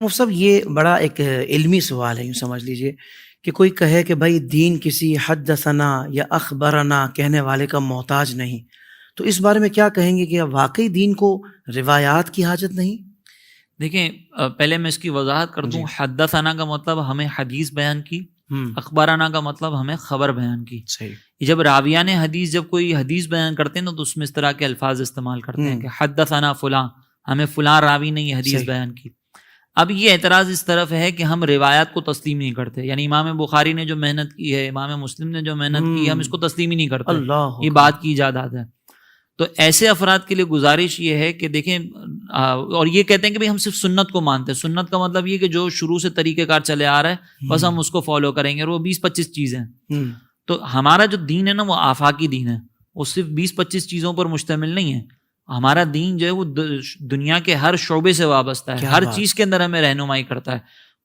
مفتی صاحب یہ بڑا ایک علمی سوال ہے، یوں سمجھ لیجئے کہ کوئی کہے کہ بھائی دین کسی حدثنا یا اخبرنا کہنے والے کا محتاج نہیں، تو اس بارے میں کیا کہیں گے کہ واقعی دین کو روایات کی حاجت نہیں؟ دیکھیں، پہلے میں اس کی وضاحت کر دوں. جی حدثنا کا مطلب ہمیں حدیث بیان کی، اخبارانہ کا مطلب ہمیں خبر بیان کی. صحیح. جب راویان حدیث جب کوئی حدیث بیان کرتے ہیں تو اس میں اس طرح کے الفاظ استعمال کرتے ہیں کہ حدثنا فلاں، ہمیں فلاں راوی نے یہ حدیث صحیح. بیان کی. اب یہ اعتراض اس طرف ہے کہ ہم روایات کو تسلیم نہیں کرتے، یعنی امام بخاری نے جو محنت کی ہے، امام مسلم نے جو محنت کی ہے، ہم اس کو تسلیم ہی نہیں کرتے. اللہ یہ بات کی ایجادات ہے. تو ایسے افراد کے لیے گزارش یہ ہے کہ دیکھیں، اور یہ کہتے ہیں کہ ہم صرف سنت کو مانتے ہیں. سنت کا مطلب یہ کہ جو شروع سے طریقہ کار چلے آ رہا ہے بس ہم اس کو فالو کریں گے، اور وہ 20-25 چیزیں. تو ہمارا جو دین ہے نا وہ آفاقی دین ہے، وہ صرف 20-25 چیزوں پر مشتمل نہیں ہے. ہمارا دین جو ہے وہ دنیا کے ہر شعبے سے وابستہ ہے، ہر چیز کے اندر ہمیں رہنمائی کرتا ہے.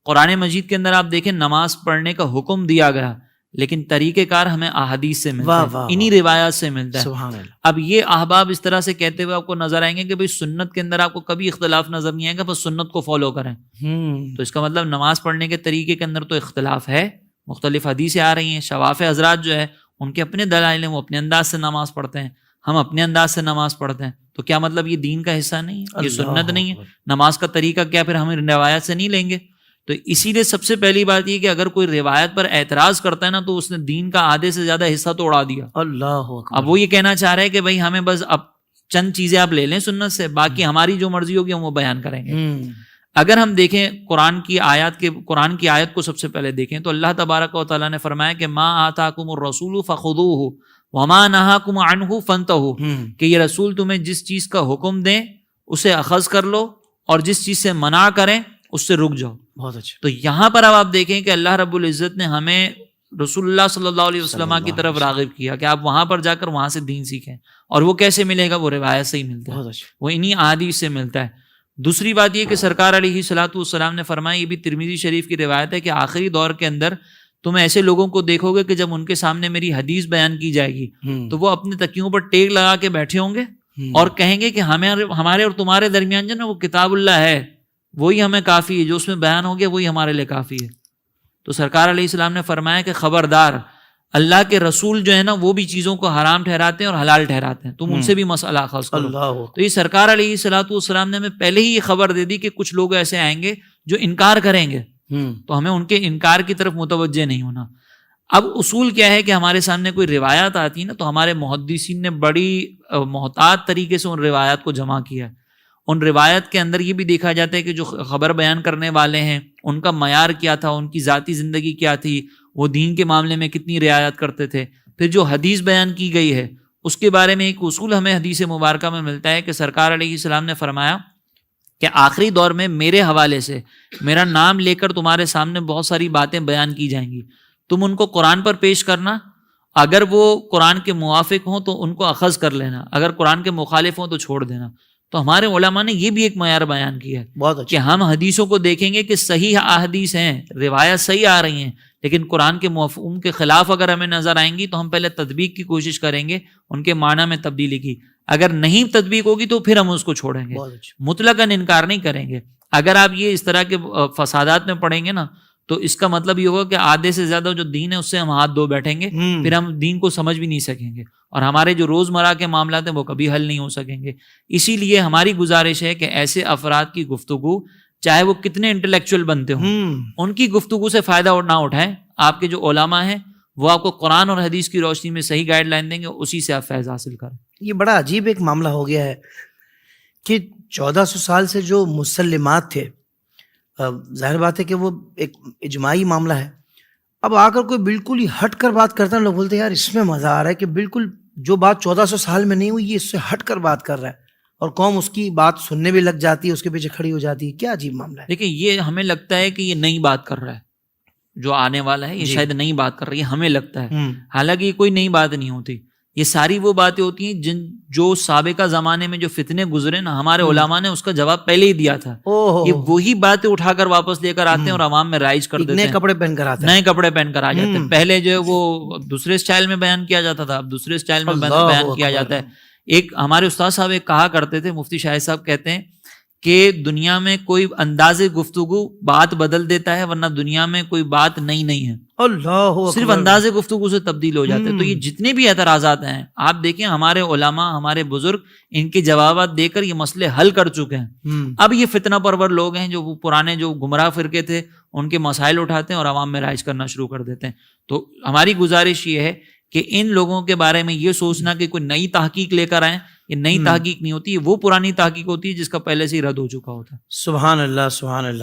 قرآن مجید کے اندر آپ دیکھیں نماز پڑھنے کا حکم دیا گیا، لیکن طریقہ کار ہمیں احادیث سے ملتا ہے، انہی روایات سے ملتا ہے. سبحان اللہ. اب یہ احباب اس طرح سے کہتے ہوئے آپ کو نظر آئیں گے کہ بھئی سنت کے اندر آپ کو کبھی اختلاف نظر نہیں آئے گا، بس سنت کو فالو کریں. تو اس کا مطلب نماز پڑھنے کے طریقے کے اندر تو اختلاف ہے، مختلف حدیثیں آ رہی ہیں. شواف حضرات جو ہے ان کے اپنے دلائل ہیں، وہ اپنے انداز سے نماز پڑھتے ہیں، ہم اپنے انداز سے نماز پڑھتے ہیں. تو کیا مطلب یہ دین کا حصہ نہیں ہے، یہ سنت نہیں ہے؟ نماز کا طریقہ کیا پھر ہم روایت سے نہیں لیں گے؟ تو اسی لیے سب سے پہلی بات یہ کہ اگر کوئی روایت پر اعتراض کرتا ہے نا تو اس نے دین کا آدھے سے زیادہ حصہ تو اڑا دیا. اللہ اب وہ یہ کہنا چاہ رہے ہیں کہ بھائی ہمیں بس اب چند چیزیں آپ لے لیں سنت سے، باقی ہماری جو مرضی ہوگی ہم وہ بیان کریں گے. اگر ہم دیکھیں قرآن کی آیت کو سب سے پہلے دیکھیں تو اللہ تبارک و تعالیٰ نے فرمایا کہ ما آتاکم الرسول فخذوہ وما نہاکم عنہ فانتہوا، کہ یہ رسول تمہیں جس چیز کا حکم دیں اسے اخذ کر لو، اور جس چیز سے منع کریں اس سے رک جاؤ. بہت اچھا. تو یہاں پر اب آپ دیکھیں کہ اللہ رب العزت نے ہمیں رسول اللہ صلی اللہ علیہ وسلم کی طرف راغب کیا کہ آپ وہاں پر جا کر وہاں سے دین سیکھیں. اور وہ کیسے ملے گا؟ وہ روایت سے ہی ملتا ہے، وہ انہی احادیث سے ملتا ہے. دوسری بات یہ کہ سرکار علیہ الصلوۃ والسلام نے فرمایا، یہ بھی ترمذی شریف کی روایت ہے کہ آخری دور کے اندر تم ایسے لوگوں کو دیکھو گے کہ جب ان کے سامنے میری حدیث بیان کی جائے گی تو وہ اپنے تکیوں پر ٹیک لگا کے بیٹھے ہوں گے اور کہیں گے کہ ہمارے اور تمہارے درمیان جو نا وہ کتاب اللہ ہے، وہی ہمیں کافی ہے، جو اس میں بیان ہو گیا وہی ہمارے لیے کافی ہے. تو سرکار علیہ السلام نے فرمایا کہ خبردار، اللہ کے رسول جو ہے نا وہ بھی چیزوں کو حرام ٹھہراتے ہیں اور حلال ٹھہراتے ہیں، تم ان سے بھی مسئلہ اخذ کرو. تو یہ سرکار علیہ الصلوۃ والسلام نے ہمیں پہلے ہی یہ خبر دے دی کہ کچھ لوگ ایسے آئیں گے جو انکار کریں گے، تو ہمیں ان کے انکار کی طرف متوجہ نہیں ہونا. اب اصول کیا ہے کہ ہمارے سامنے کوئی روایات آتی ہے نا تو ہمارے محدثین نے بڑی محتاط طریقے سے ان روایات کو جمع کیا ہے. ان روایت کے اندر یہ بھی دیکھا جاتا ہے کہ جو خبر بیان کرنے والے ہیں ان کا معیار کیا تھا، ان کی ذاتی زندگی کیا تھی، وہ دین کے معاملے میں کتنی رعایت کرتے تھے. پھر جو حدیث بیان کی گئی ہے اس کے بارے میں ایک اصول ہمیں حدیث مبارکہ میں ملتا ہے کہ سرکار علیہ السلام نے فرمایا کہ آخری دور میں میرے حوالے سے میرا نام لے کر تمہارے سامنے بہت ساری باتیں بیان کی جائیں گی، تم ان کو قرآن پر پیش کرنا، اگر وہ قرآن کے موافق ہوں تو ان کو اخذ کر لینا، اگر قرآن کے مخالف ہوں تو چھوڑ دینا. تو ہمارے علماء نے یہ بھی ایک معیار بیان کیا ہے کہ ہم حدیثوں کو دیکھیں گے کہ صحیح احادیث ہیں، روایت صحیح آ رہی ہیں، لیکن قرآن کے مفہوم کے خلاف اگر ہمیں نظر آئیں گی تو ہم پہلے تطبیق کی کوشش کریں گے، ان کے معنی میں تبدیلی کی. اگر نہیں تطبیق ہوگی تو پھر ہم اس کو چھوڑیں گے، مطلقاً انکار نہیں کریں گے. اگر آپ یہ اس طرح کے فسادات میں پڑیں گے نا تو اس کا مطلب یہ ہوگا کہ آدھے سے زیادہ جو دین ہے اس سے ہم ہاتھ دھو بیٹھیں گے، پھر ہم دین کو سمجھ بھی نہیں سکیں گے، اور ہمارے جو روزمرہ کے معاملات ہیں وہ کبھی حل نہیں ہو سکیں گے. اسی لیے ہماری گزارش ہے کہ ایسے افراد کی گفتگو چاہے وہ کتنے انٹلیکچوئل بنتے ہوں، ان کی گفتگو سے فائدہ نہ اٹھائیں. آپ کے جو علماء ہیں وہ آپ کو قرآن اور حدیث کی روشنی میں صحیح گائیڈ لائن دیں گے، اسی سے آپ فیض حاصل کریں. یہ بڑا عجیب ایک معاملہ ہو گیا ہے کہ 1400 سال سے جو مسلمات تھے، ظاہر بات ہے کہ وہ ایک اجماعی معاملہ ہے، اب آ کر کوئی بالکل ہی ہٹ کر بات کرتا ہے، لوگ بولتے ہیں یار اس میں مزہ آ رہا ہے کہ بالکل جو بات 1400 سال میں نہیں ہوئی یہ اس سے ہٹ کر بات کر رہا ہے، اور قوم اس کی بات سننے بھی لگ جاتی ہے، اس کے پیچھے کھڑی ہو جاتی ہے. کیا عجیب معاملہ ہے. دیکھیں یہ ہمیں لگتا ہے کہ یہ نئی بات کر رہا ہے، جو آنے والا ہے یہ شاید نئی بات کر رہی ہے، ہمیں لگتا ہے، حالانکہ یہ کوئی نئی بات نہیں ہوتی. یہ ساری وہ باتیں ہوتی ہیں جو سابقہ زمانے میں جو فتنے گزرے نا، ہمارے علماء نے اس کا جواب پہلے ہی دیا تھا. یہ وہی باتیں اٹھا کر واپس لے کر آتے ہیں اور عوام میں رائج کر دیتے ہیں، نئے کپڑے پہن کر آتے ہیں، نئے کپڑے پہن کر آ جاتے ہیں. پہلے جو ہے وہ دوسرے اسٹائل میں بیان کیا جاتا تھا، اب دوسرے اسٹائل میں بیان کیا جاتا ہے. ایک ہمارے استاد صاحب ایک کہا کرتے تھے، مفتی شاہد صاحب کہتے ہیں کہ دنیا میں کوئی انداز گفتگو بات بدل دیتا ہے، ورنہ دنیا میں کوئی بات نئی نہیں ہے، اللہ صرف انداز گفتگو سے تبدیل ہو جاتا ہے. تو یہ جتنے بھی اعتراضات ہیں آپ دیکھیں، ہمارے علماء ہمارے بزرگ ان کے جوابات دے کر یہ مسئلے حل کر چکے ہیں. اب یہ فتنہ پرور لوگ ہیں جو وہ پرانے جو گمراہ فرقے تھے ان کے مسائل اٹھاتے ہیں اور عوام میں رائج کرنا شروع کر دیتے ہیں. تو ہماری گزارش یہ ہے کہ ان لوگوں کے بارے میں یہ سوچنا کہ کوئی نئی تحقیق لے کر آئیں، یہ نئی تحقیق نہیں ہوتی، وہ پرانی تحقیق ہوتی ہے جس کا پہلے سے ہی رد ہو چکا ہوتا ہے. سبحان اللہ، سبحان اللہ.